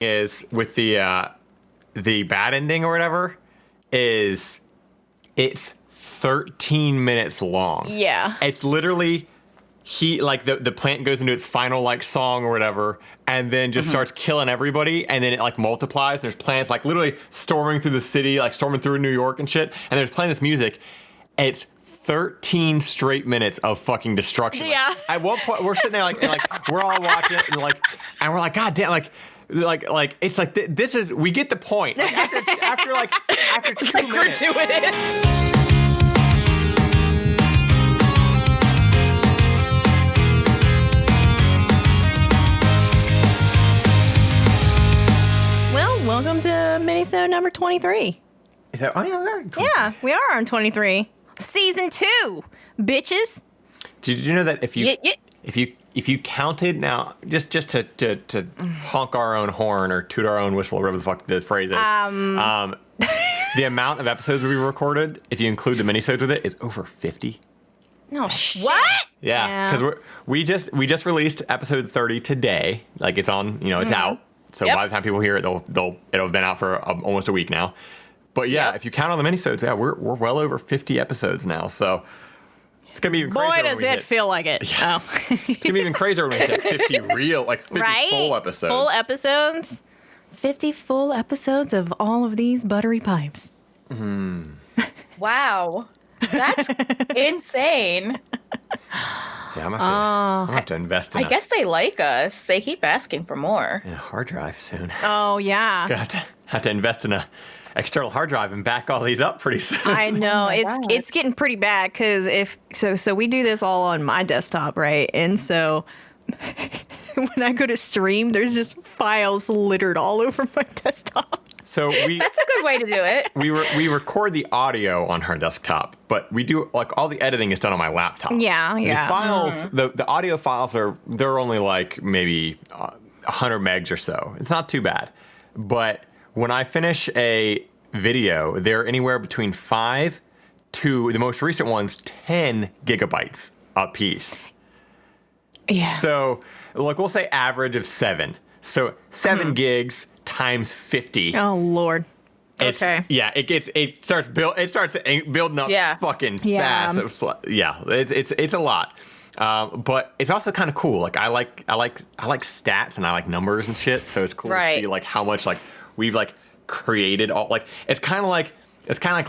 is with the bad ending or whatever is it's 13 minutes long. Yeah. It's literally the plant goes into its final like song or whatever and then just starts killing everybody and then it like multiplies. There's plants like literally storming through the city, like storming through New York and shit, and there's playing this music. It's 13 straight minutes of fucking destruction. Yeah. Like, at one point we're sitting there like we're all watching it and we're like, God damn, like it's like this is, we get the point. Like, after 2 minutes. We're doing it. Welcome to Minisode number 23. Is that? Oh yeah, yeah, we are on 23. Season 2, bitches. Did you know that if you counted now, just to honk our own horn or toot our own whistle, whatever the fuck the phrase is, the amount of episodes we recorded, if you include the minisodes with it, it's over 50. No shit. What? Yeah, because we just released episode 30 today. Like it's on, it's out. So by the time people hear it, it'll have been out for almost a week now. But yeah, if you count on the minisodes, we're well over 50 episodes now. So it's gonna be even crazier. Boy, does it feel like it. Yeah. Oh. It's gonna be even crazier when we hit 50 full episodes. Full episodes. 50 full episodes of all of these buttery pipes. Wow. That's insane. Yeah, I'm gonna have to invest in I guess they like us. They keep asking for more. a hard drive soon. Oh, yeah. Gonna have to invest in a external hard drive and back all these up pretty soon. I know. It's getting pretty bad because so we do this all on my desktop, right? And so when I go to stream, there's just files littered all over my desktop. So that's a good way to do it. We record the audio on her desktop, but we do like all the editing is done on my laptop. Yeah. The files, the audio files they're only like maybe 100 megs or so. It's not too bad, but when I finish a video, they're anywhere between 5 to the most recent ones 10 gigabytes a piece. Yeah. So like we'll say average of 7. So 7 gigs times 50. Oh Lord. Okay. Yeah, it starts building up fucking fast. It's a lot. But it's also kind of cool. Like I like stats and I like numbers and shit. So it's cool to see like how much like we've like created all like it's kind of like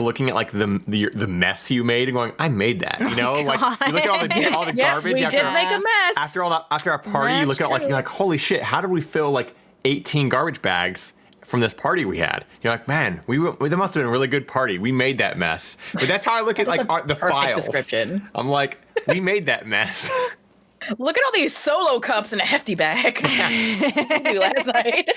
looking at like the mess you made and going, I made that. You know, like you look at all the garbage. We did make a mess. After our party, you look at like you're like, holy shit, how did we fill like 18 garbage bags from this party we had? You're like, man, that must have been a really good party. We made that mess. But that's how I look at like the files. Description. I'm like, we made that mess. Look at all these solo cups in a hefty bag. Last night.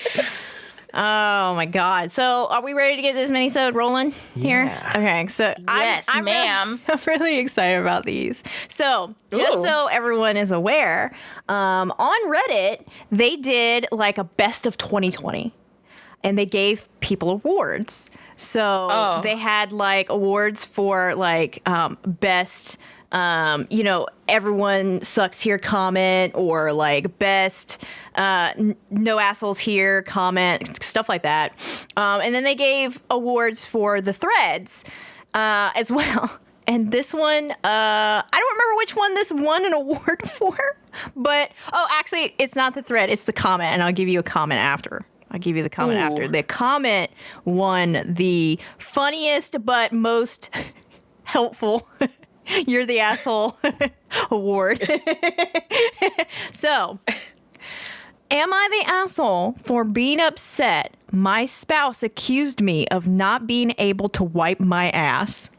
Oh my God. So are we ready to get this minisode rolling here? Yeah. Okay. So yes, ma'am. I'm really excited about these. So just so everyone is aware, on Reddit, they did like a best of 2020 and they gave people awards. So they had like awards for like best everyone sucks here comment or like best no assholes here comment, stuff like that. And then they gave awards for the threads as well. And this one, I don't remember which one this won an award for, but actually it's not the thread, it's the comment. And I'll give you a comment after. The comment won the funniest but most helpful You're the Asshole award. So, am I the asshole for being upset my spouse accused me of not being able to wipe my ass?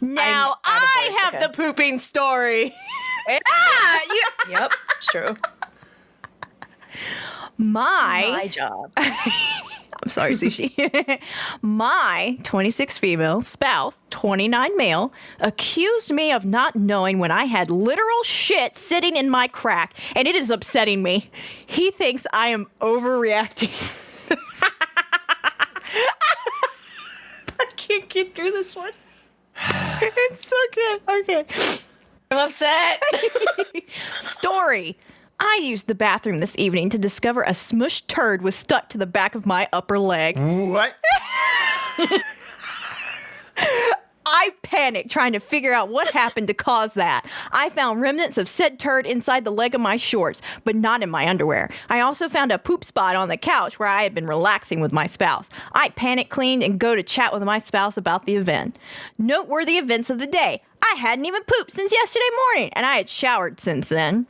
Now I have the pooping story. Yep, it's true. My job. I'm sorry, Sushie. My 26 female spouse, 29 male, accused me of not knowing when I had literal shit sitting in my crack, and it is upsetting me. He thinks I am overreacting. I can't get through this one. It's so good. Okay. I'm upset. Story. I used the bathroom this evening to discover a smushed turd was stuck to the back of my upper leg. What? I panicked trying to figure out what happened to cause that. I found remnants of said turd inside the leg of my shorts, but not in my underwear. I also found a poop spot on the couch where I had been relaxing with my spouse. I panic cleaned and go to chat with my spouse about the event. Noteworthy events of the day. I hadn't even pooped since yesterday morning, and I had showered since then.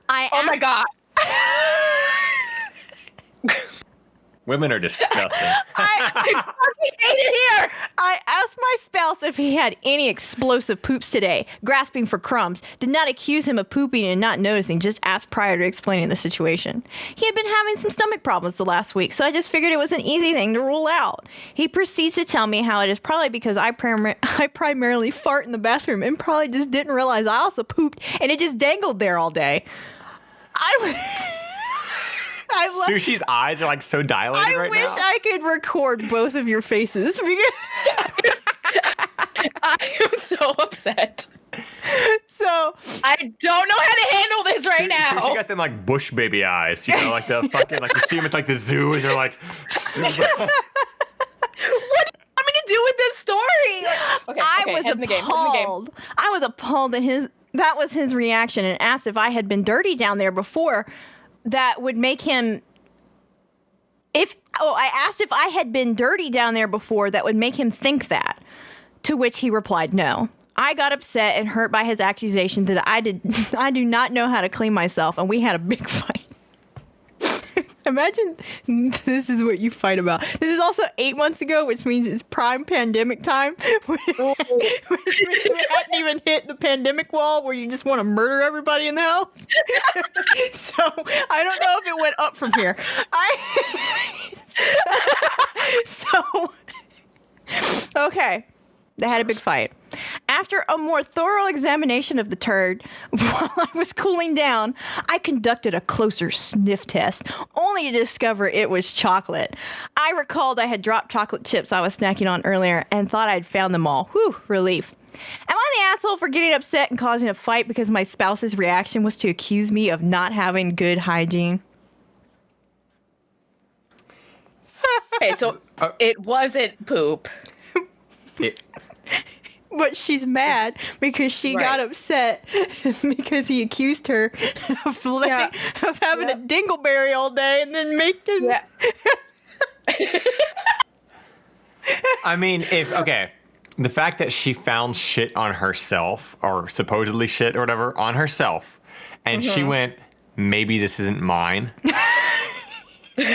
Oh my God. Women are disgusting. I fucking hate it here. I asked my spouse if he had any explosive poops today, grasping for crumbs. Did not accuse him of pooping and not noticing, just asked prior to explaining the situation. He had been having some stomach problems the last week, so I just figured it was an easy thing to rule out. He proceeds to tell me how it is probably because I primarily fart in the bathroom and probably just didn't realize I also pooped and it just dangled there all day. Sushie's eyes are like so dilated right now. I wish I could record both of your faces. I am so upset. So I don't know how to handle this right now. Sushie got them like bush baby eyes, you know, like the fucking like you see them at like the zoo, and they're like. What do you want me to do with this story? Like, I was appalled. I was appalled at that was his reaction, and asked if I had been dirty down there before. That would make him. I asked if I had been dirty down there before that would make him think that. To which he replied no. I got upset and hurt by his accusation that I do not know how to clean myself, and we had a big fight. Imagine this is what you fight about. This is also 8 months ago, which means it's prime pandemic time, which means we hadn't even hit the pandemic wall where you just want to murder everybody in the house. So I don't know if it went up from here. Okay. They had a big fight. After a more thorough examination of the turd, while I was cooling down, I conducted a closer sniff test, only to discover it was chocolate. I recalled I had dropped chocolate chips I was snacking on earlier and thought I'd found them all. Whew, relief. Am I the asshole for getting upset and causing a fight because my spouse's reaction was to accuse me of not having good hygiene? Okay, so it wasn't poop. But she's mad because she got upset because he accused her of having a dingleberry all day and then making... Yeah. I mean, the fact that she found shit on herself, or supposedly shit or whatever, on herself, and she went, maybe this isn't mine. and now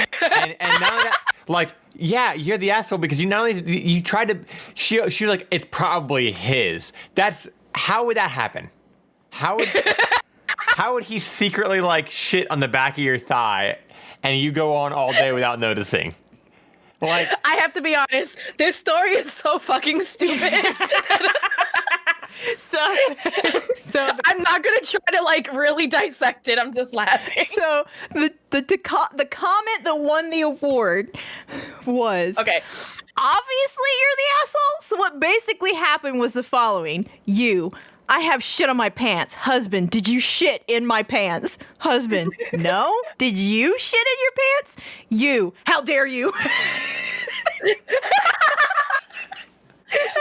that, like... Yeah, you're the asshole because you not only you tried to. She was like, it's probably his. How would that happen? How would he secretly like shit on the back of your thigh, and you go on all day without noticing? Like, I have to be honest, this story is so fucking stupid. So I'm not gonna try to like really dissect it. I'm just laughing. So the comment that won the award was okay. Obviously, you're the asshole. So what basically happened was the following: I have shit on my pants. Husband, did you shit in my pants? Husband, no. Did you shit in your pants? You, how dare you?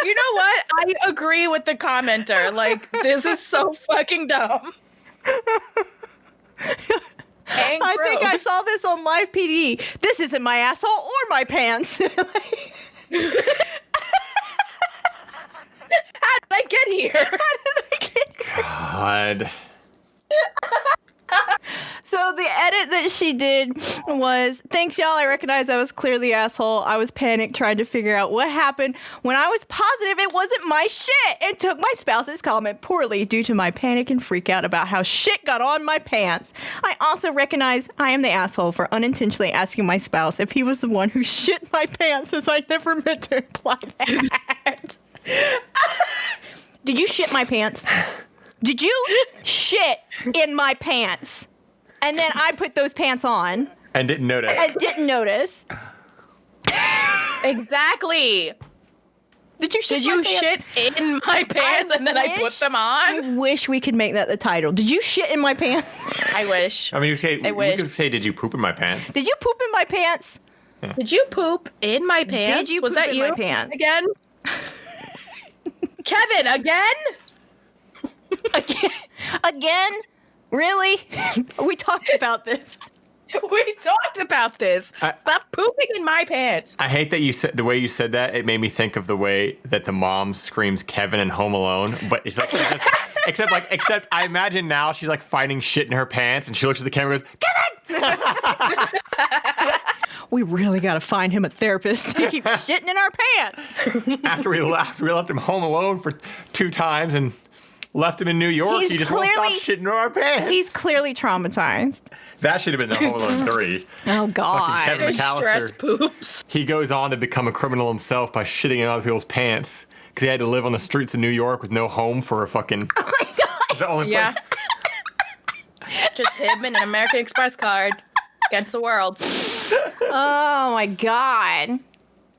You know what? I agree with the commenter. Like, this is so fucking dumb. I think I saw this on Live PD. This isn't my asshole or my pants. How did I get here? God. So the edit that she did was, thanks y'all, I recognize I was clearly the asshole. I was panicked trying to figure out what happened when I was positive it wasn't my shit and took my spouse's comment poorly due to my panic and freak out about how shit got on my pants. I also recognize I am the asshole for unintentionally asking my spouse if he was the one who shit my pants, as I never meant to imply that. Did you shit my pants? Did you shit in my pants? And then I put those pants on. And didn't notice. And didn't notice. Exactly. Did you shit in my pants and then I put them on? I wish we could make that the title. Did you shit in my pants? I wish. I mean, we could say, did you poop in my pants? Did you poop in my pants? Yeah. Did you poop in my pants? Did you Was poop that in you my pants? again? Kevin, again? Again? Really? We talked about this. We talked about this. Stop pooping in my pants. I hate that you said the way you said that. It made me think of the way that the mom screams Kevin in Home Alone, but it's like except I imagine now she's like finding shit in her pants, and she looks at the camera and goes, Kevin. We really got to find him a therapist. He keeps shitting in our pants. After we left him home alone for 2 times and left him in New York, he just won't stop shitting in our pants. He's clearly traumatized. That should have been the Home Alone 3. Oh, God. Kevin McAllister. Stress poops. He goes on to become a criminal himself by shitting in other people's pants because he had to live on the streets of New York with no home for a fucking... Oh, my God. The only place... Just him and an American Express card against the world. Oh, my God.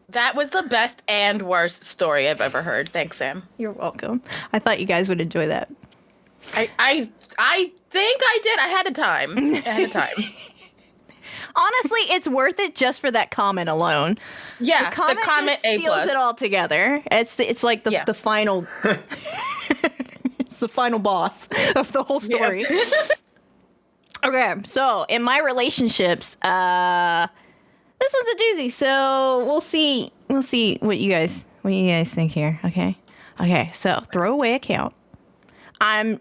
That was the best and worst story I've ever heard. Thanks, Sam. You're welcome. I thought you guys would enjoy that. I think I did. I had a time. Honestly, it's worth it just for that comment alone. Yeah, the comment just A+. seals it all together. It's like the final. It's the final boss of the whole story. Yeah. Okay, so in my relationships, this one's a doozy. So we'll see what you guys think here. Okay. So throwaway account. I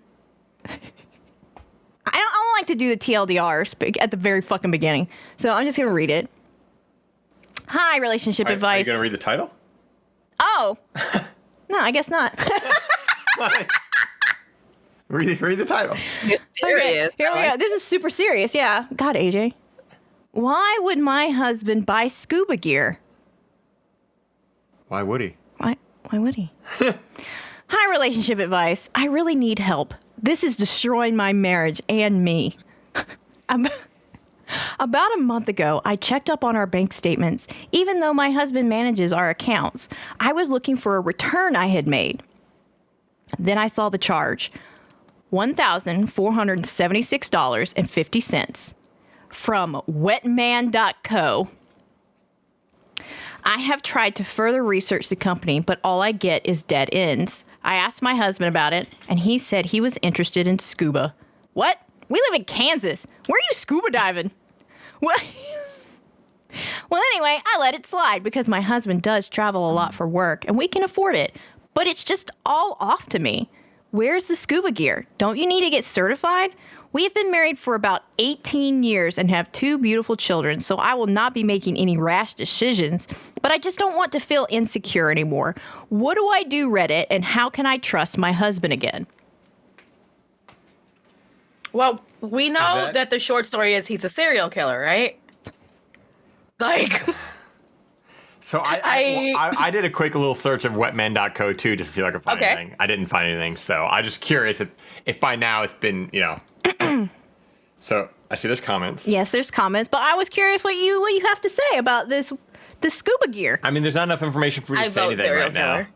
don't like to do the TLDRs at the very fucking beginning, so I'm just gonna read it. Hi, relationship advice. Are you gonna read the title? Oh, no, I guess not. read the title. Okay, here we go. This is super serious. Yeah. God, AJ. Why would my husband buy scuba gear? Why would he? Why would he? Hi, relationship advice. I really need help. This is destroying my marriage and me. About a month ago, I checked up on our bank statements. Even though my husband manages our accounts, I was looking for a return I had made. Then I saw the charge, $1,476.50 from wetman.co. I have tried to further research the company, but all I get is dead ends. I asked my husband about it, and he said he was interested in scuba. What? We live in Kansas. Where are you scuba diving? What? Well, anyway, I let it slide because my husband does travel a lot for work, and we can afford it. But it's just all off to me. Where's the scuba gear? Don't you need to get certified? We have been married for about 18 years and have 2 beautiful children, so I will not be making any rash decisions, but I just don't want to feel insecure anymore. What do I do, Reddit, and how can I trust my husband again? Well, we know that the short story is he's a serial killer, right? Like... So I did a quick little search of wetman.co too just to see if I could find anything. I didn't find anything, so I'm just curious if by now it's been, So I see there's comments. Yes, there's comments, but I was curious what you have to say about the scuba gear. I mean, there's not enough information for you to say anything right now.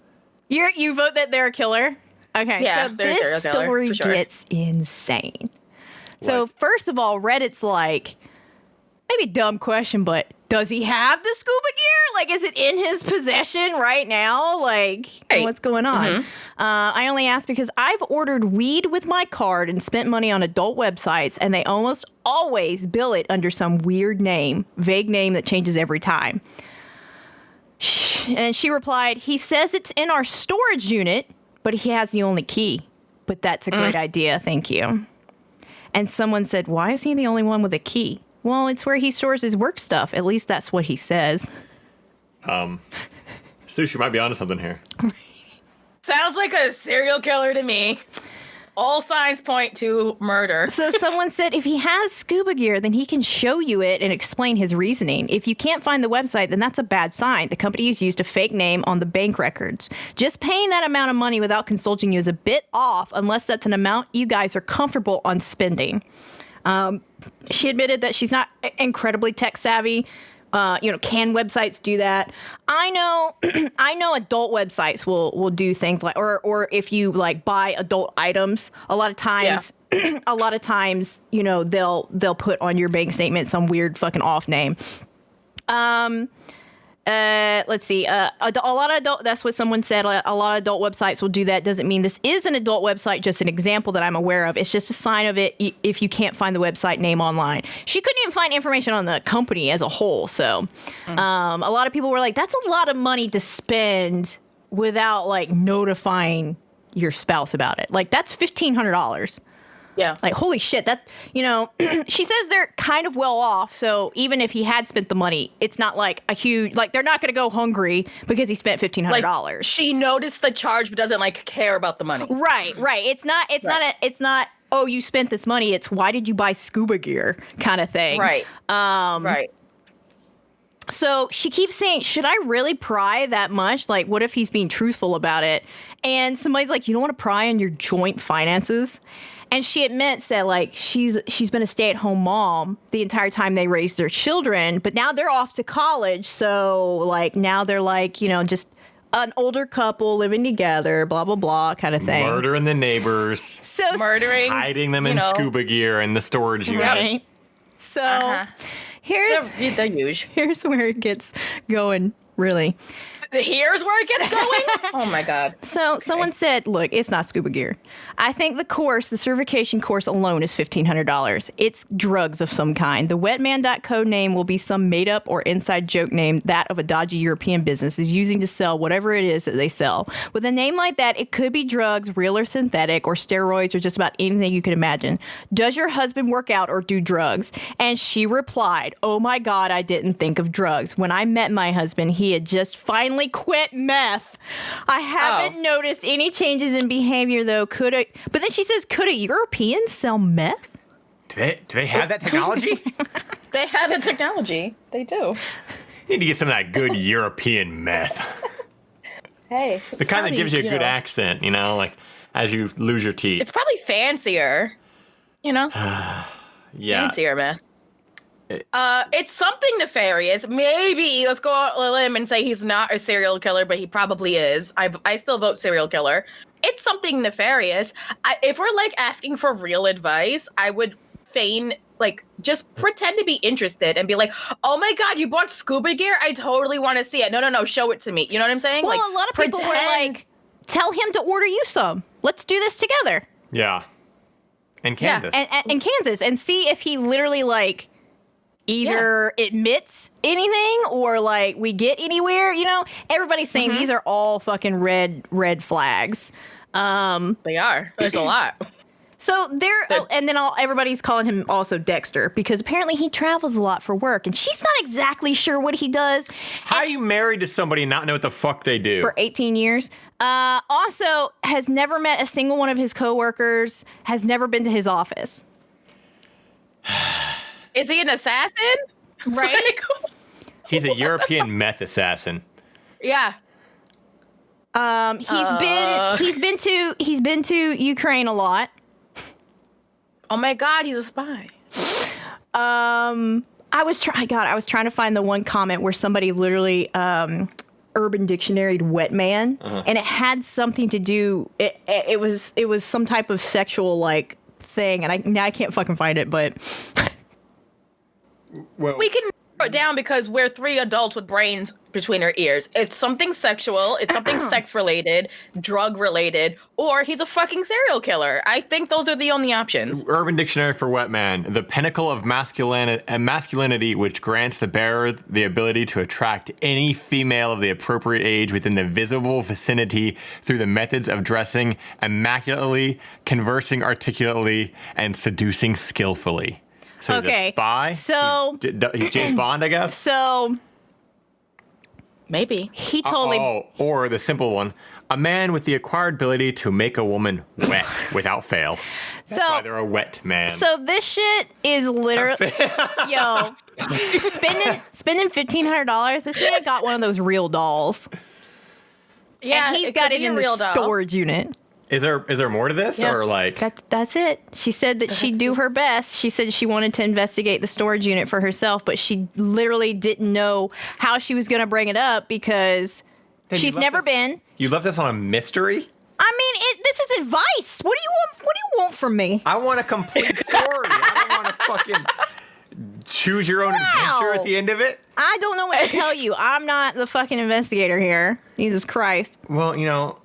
You vote that they're a killer? Okay, yeah, so this story gets insane. So first of all, Reddit's like, maybe dumb question, but does he have the scuba gear? Like, is it in his possession right now? Like, what's going on? Mm-hmm. I only asked because I've ordered weed with my card and spent money on adult websites, and they almost always bill it under some weird name, vague name that changes every time. And she replied, he says it's in our storage unit, but he has the only key. But that's a great idea. Thank you. And someone said, why is he the only one with a key? Well, it's where he stores his work stuff. At least that's what he says. Sushie might be onto something here. Sounds like a serial killer to me. All signs point to murder. So someone said if he has scuba gear, then he can show you it and explain his reasoning. If you can't find the website, then that's a bad sign. The company has used a fake name on the bank records. Just paying that amount of money without consulting you is a bit off, unless that's an amount you guys are comfortable on spending. She admitted that she's not incredibly tech savvy. Can websites do that? I know adult websites will do things like, or if you like buy adult items, a lot of times, they'll put on your bank statement some weird fucking off name. Let's see. A lot of adult. That's what someone said. A lot of adult websites will do that. Doesn't mean this is an adult website. Just an example that I'm aware of. It's just a sign of it if you can't find the website name online. She couldn't even find information on the company as a whole. So, a lot of people were like, "That's a lot of money to spend without like notifying your spouse about it. Like that's $1,500." Yeah. Like, holy shit, that, she says they're kind of well off. So even if he had spent the money, it's not like a huge, like, they're not going to go hungry because he spent $1,500. Like, she noticed the charge, but doesn't like care about the money. Right. It's not, oh, you spent this money. It's why did you buy scuba gear kind of thing. Right. Right. So she keeps saying, should I really pry that much? Like, what if he's being truthful about it? And somebody's like, you don't want to pry on your joint finances? And she admits that, like, she's been a stay-at-home mom the entire time they raised their children, but now they're off to college. So, like, now they're, like, just an older couple living together, blah, blah, blah, kind of thing. Murdering the neighbors. So murdering. Hiding them in scuba gear in the storage unit. Right. So, here's where it gets going, really. Here's where it gets going? Oh, my God. So someone said, look, it's not scuba gear. I think the certification course alone is $1,500. It's drugs of some kind. The Wetman.co name will be some made-up or inside joke name that of a dodgy European business is using to sell whatever it is that they sell. With a name like that, it could be drugs, real or synthetic, or steroids, or just about anything you could imagine. Does your husband work out or do drugs? And she replied, oh, my God, I didn't think of drugs. When I met my husband, he had just finally quit meth. I haven't noticed any changes in behavior though. But then she says, could a European sell meth? Do they have that technology? They have the technology. They do. Need to get some of that good European meth. Hey. The kind that gives you a good accent, like as you lose your teeth. It's probably fancier, Yeah. Fancier meth. It's something nefarious. Maybe let's go out on a limb and say he's not a serial killer, but he probably is. I still vote serial killer. It's something nefarious. If we're like asking for real advice, I would feign just pretend to be interested and be like, "Oh my God, you bought scuba gear? I totally want to see it. No, show it to me." You know what I'm saying? Well, a lot of people were like, "Tell him to order you some. Let's do this together." Yeah. In Kansas. Yeah. And Kansas, and see if he literally either admits anything or we get anywhere. Everybody's saying these are all fucking red flags. They are. There's a lot. So and then everybody's calling him also Dexter because apparently he travels a lot for work and she's not exactly sure what he does. How are you married to somebody and not know what the fuck they do? For 18 years. Also has never met a single one of his coworkers, has never been to his office. Is he an assassin? Right? He's a European meth assassin. Yeah. He's been to Ukraine a lot. Oh my God, he's a spy. I was trying to find the one comment where somebody literally Urban Dictionary'd wet man, and it had something to do. It was some type of sexual thing, and I can't fucking find it, but. Well, we can narrow it down because we're three adults with brains between our ears. It's something sexual, it's something sex-related, drug-related, or he's a fucking serial killer. I think those are the only options. Urban Dictionary for wet man, the pinnacle of masculinity which grants the bearer the ability to attract any female of the appropriate age within the visible vicinity through the methods of dressing immaculately, conversing articulately, and seducing skillfully. So he's a spy? So he's James Bond, I guess? So maybe. He totally... or the simple one, a man with the acquired ability to make a woman wet without fail. That's why they're a wet man. So this shit is literally... Yo, spending $1,500, this man got one of those real dolls. Yeah, and he's got it in the storage unit. Is there more to this, or like that's it? She said that she'd do her best. She said she wanted to investigate the storage unit for herself, but she literally didn't know how she was going to bring it up because she's never been. You left this on a mystery? I mean, this is advice. What do you want from me? I want a complete story. I don't want to fucking choose your own adventure at the end of it. I don't know what to tell you. I'm not the fucking investigator here. Jesus Christ. Well,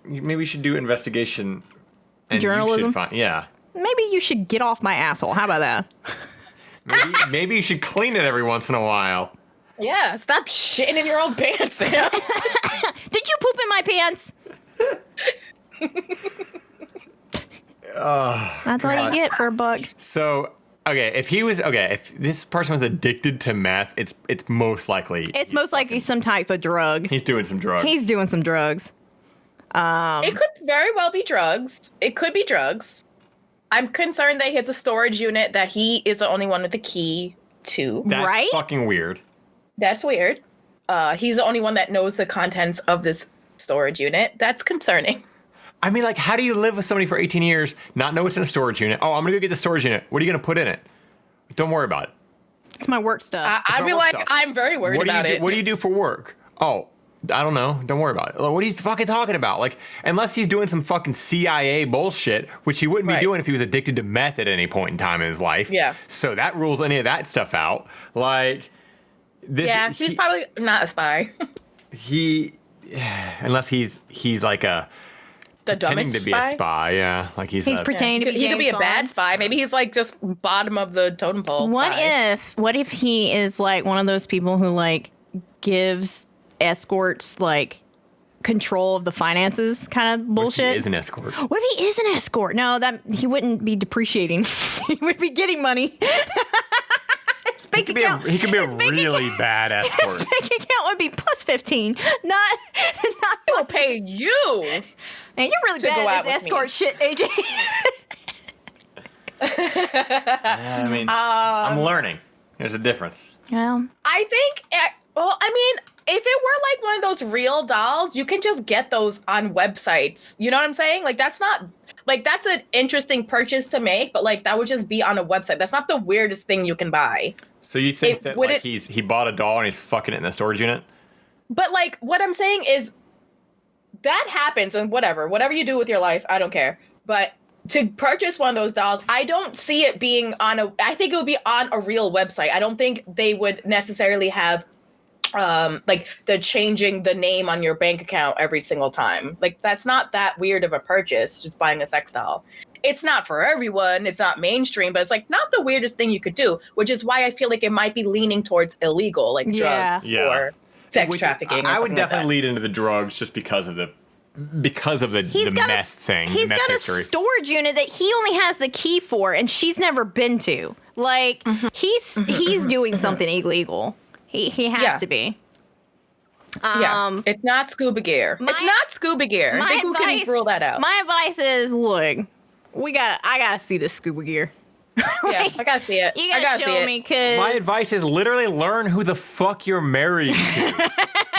maybe you should do investigation. And journalism? Yeah. Maybe you should get off my asshole. How about that? maybe you should clean it every once in a while. Yeah, stop shitting in your own pants, Sam. Did you poop in my pants? That's all you get for a buck. So, if this person was addicted to meth, it's most likely. It's most likely some type of drug. He's doing some drugs. It could very well be drugs. It could be drugs. I'm concerned that he has a storage unit that he is the only one with the key to. That's fucking weird. That's weird. He's the only one that knows the contents of this storage unit. That's concerning. I mean, like, how do you live with somebody for 18 years, not know what's in a storage unit? Oh, I'm going to go get the storage unit. What are you going to put in it? Don't worry about it. It's my work stuff. I'd be like, I'm very worried about it. What do you do for work? Oh, I don't know. Don't worry about it. What are you fucking talking about? Like, unless he's doing some fucking CIA bullshit, which he wouldn't be doing if he was addicted to meth at any point in time in his life. Yeah. So that rules any of that stuff out. Like, this. Yeah, he's probably not a spy. Unless he's like pretending to be a spy, yeah. Like he's pretending to be. He could be a bad spy. Maybe he's like just bottom of the totem pole. What if he is like one of those people who like gives escorts like control of the finances kind of bullshit? What if he is an escort? What if he is an escort? No, that he wouldn't be depreciating. He would be getting money. He could be a really bad escort. His bank account would be plus 15. Not will pay you. Man, you're really bad at this escort shit, AJ. I mean, I'm learning. There's a difference. Well, I think. If it were like one of those real dolls, you can just get those on websites. You know what I'm saying? Like that's an interesting purchase to make, but like that would just be on a website. That's not the weirdest thing you can buy. So you think he bought a doll and he's fucking it in the storage unit? But like what I'm saying is that happens, and whatever you do with your life, I don't care. But to purchase one of those dolls, I don't see it being I think it would be on a real website. I don't think they would necessarily have like the changing the name on your bank account every single time. Like that's not that weird of a purchase, just buying a sex doll. It's not for everyone, it's not mainstream, but it's like not the weirdest thing you could do, which is why I feel like it might be leaning towards illegal, like drugs or sex trafficking. I would definitely lead into the drugs just because of the meth thing. He's got a storage unit that he only has the key for, and she's never been to. Like he's doing something illegal. He has to be. It's not scuba gear. It's not scuba gear. I think we can rule that out. My advice is, look, I gotta see this scuba gear. I gotta see it. You gotta show me, because my advice is literally learn who the fuck you're married to.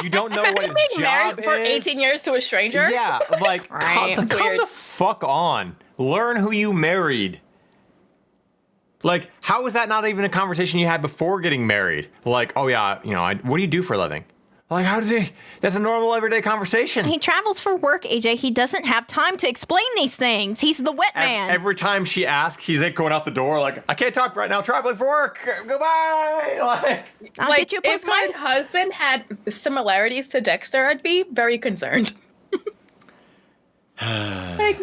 You don't know what his job is. For 18 years to a stranger? Yeah, like come the fuck on. Learn who you married. Like, how is that not even a conversation you had before getting married? Like, oh yeah, what do you do for a living? Like, that's a normal everyday conversation. He travels for work, AJ. He doesn't have time to explain these things. He's the wet man. Every time she asks, he's like going out the door like, I can't talk right now, traveling for work, goodbye. I'll get you a postcard. If my husband had similarities to Dexter, I'd be very concerned. I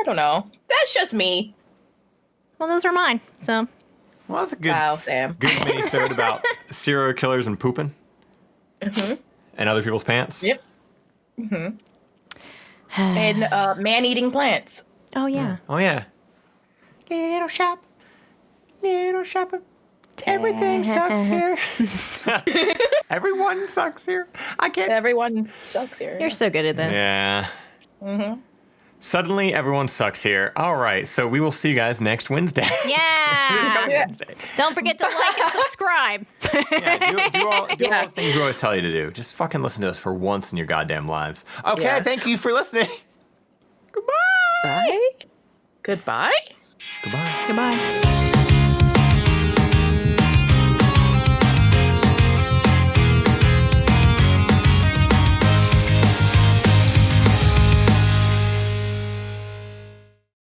don't know. That's just me. Well, those are mine. So, well, that's a good, Sam. Good minisode about serial killers and pooping, and other people's pants. Yep. And man-eating plants. Oh yeah. Oh yeah. Little shop. Everything sucks here. Everyone sucks here. I can't. Everyone sucks here. You're so good at this. Yeah. Suddenly, everyone sucks here. All right, so we will see you guys next Wednesday. Yeah. Wednesday. Don't forget to like and subscribe. Do all the things we always tell you to do. Just fucking listen to us for once in your goddamn lives. Okay, thank you for listening. Goodbye. Bye. Goodbye. Goodbye. Goodbye.